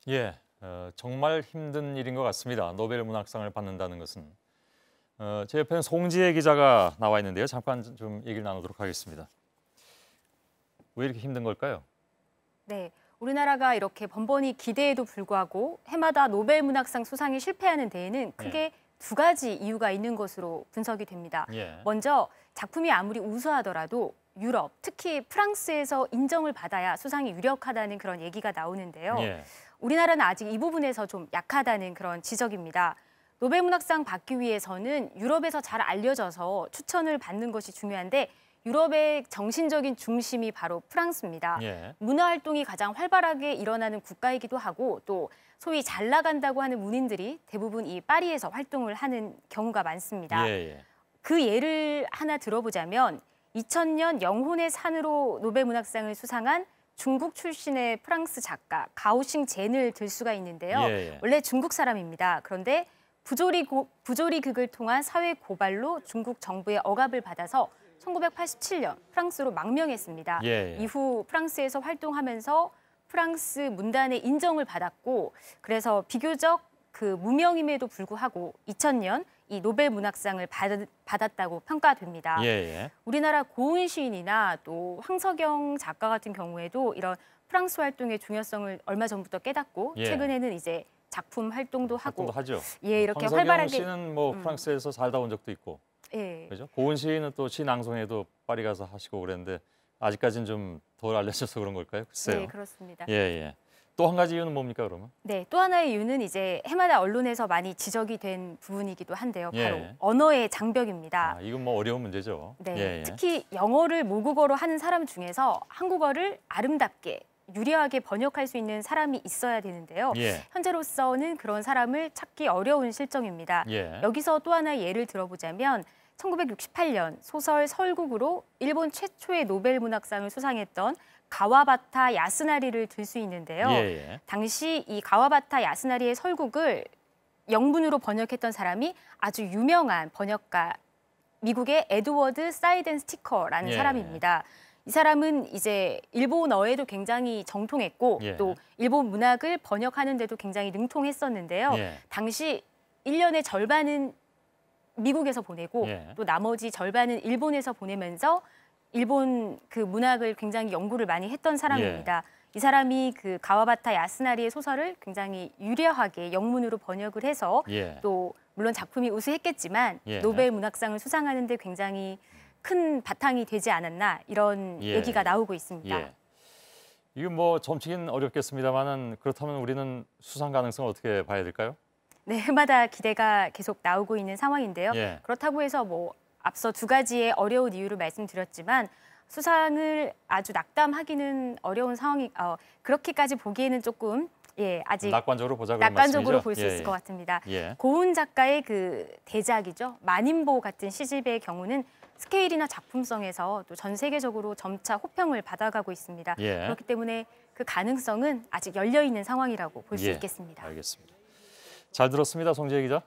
예, 정말 힘든 일인 것 같습니다. 노벨 문학상을 받는다는 것은. 제 옆에는 송지혜 기자가 나와 있는데요. 잠깐 좀 얘기를 나누도록 하겠습니다. 왜 이렇게 힘든 걸까요? 네, 우리나라가 이렇게 번번이 기대에도 불구하고 해마다 노벨 문학상 수상에 실패하는 데에는 크게 두 가지 이유가 있는 것으로 분석이 됩니다. 먼저 작품이 아무리 우수하더라도 유럽, 특히 프랑스에서 인정을 받아야 수상이 유력하다는 그런 얘기가 나오는데요. 우리나라는 아직 이 부분에서 좀 약하다는 그런 지적입니다. 노벨 문학상 받기 위해서는 유럽에서 잘 알려져서 추천을 받는 것이 중요한데 유럽의 정신적인 중심이 바로 프랑스입니다. 문화 활동이 가장 활발하게 일어나는 국가이기도 하고 또 소위 잘 나간다고 하는 문인들이 대부분 이 파리에서 활동을 하는 경우가 많습니다. 그 예를 하나 들어보자면 2000년 영혼의 산으로 노벨 문학상을 수상한 중국 출신의 프랑스 작가 가오싱 젠을 들 수가 있는데요. 원래 중국 사람입니다. 그런데 부조리극을 통한 사회 고발로 중국 정부의 억압을 받아서 1987년 프랑스로 망명했습니다. 이후 프랑스에서 활동하면서 프랑스 문단의 인정을 받았고 그래서 비교적 그 무명임에도 불구하고 2000년 이 노벨 문학상을 받았다고 평가됩니다. 우리나라 고은 시인이나 또 황석영 작가 같은 경우에도 이런 프랑스 활동의 중요성을 얼마 전부터 깨닫고 최근에는 이제 작품 활동도 하고 하죠. 이렇게 황석영 활발하게 씨는 뭐 프랑스에서 살다 온 적도 있고. 그죠? 고은 시인은 또 시 낭송회도 파리 가서 하시고 그랬는데 아직까지는 좀 덜 알려져서 그런 걸까요? 글쎄요. 네, 그렇습니다. 또 한 가지 이유는 뭡니까 그러면? 네, 또 하나의 이유는 이제 해마다 언론에서 많이 지적이 된 부분이기도 한데요. 바로 언어의 장벽입니다. 이건 뭐 어려운 문제죠. 특히 영어를 모국어로 하는 사람 중에서 한국어를 아름답게 유려하게 번역할 수 있는 사람이 있어야 되는데요. 현재로서는 그런 사람을 찾기 어려운 실정입니다. 여기서 또 하나의 예를 들어보자면 1968년 소설 설국으로 일본 최초의 노벨 문학상을 수상했던 가와바타 야스나리를 들 수 있는데요. 당시 이 가와바타 야스나리의 설국을 영문으로 번역했던 사람이 아주 유명한 번역가, 미국의 에드워드 사이덴 스티커라는 사람입니다. 이 사람은 이제 일본어에도 굉장히 정통했고 또 일본 문학을 번역하는 데도 굉장히 능통했었는데요. 당시 1년의 절반은 미국에서 보내고 또 나머지 절반은 일본에서 보내면서 일본 그 문학을 굉장히 연구를 많이 했던 사람입니다. 이 사람이 그 가와바타 야스나리의 소설을 굉장히 유려하게 영문으로 번역을 해서 또 물론 작품이 우수했겠지만 노벨 문학상을 수상하는 데 굉장히 큰 바탕이 되지 않았나 이런 얘기가 나오고 있습니다. 이거 뭐 점치긴 어렵겠습니다만은 그렇다면 우리는 수상 가능성을 어떻게 봐야 될까요? 네, 해마다 기대가 계속 나오고 있는 상황인데요. 그렇다고 해서 뭐 앞서 두 가지의 어려운 이유를 말씀드렸지만 수상을 아주 낙담하기는 어려운 상황이 그렇게까지 보기에는 조금 아직 낙관적으로 보자 그런 낙관적으로 말씀이죠? 볼 수 있을 것 같습니다. 고은 작가의 그 대작이죠. 만인보 같은 시집의 경우는 스케일이나 작품성에서 또 전 세계적으로 점차 호평을 받아가고 있습니다. 그렇기 때문에 그 가능성은 아직 열려 있는 상황이라고 볼 수 있겠습니다. 알겠습니다. 잘 들었습니다, 송지혜 기자.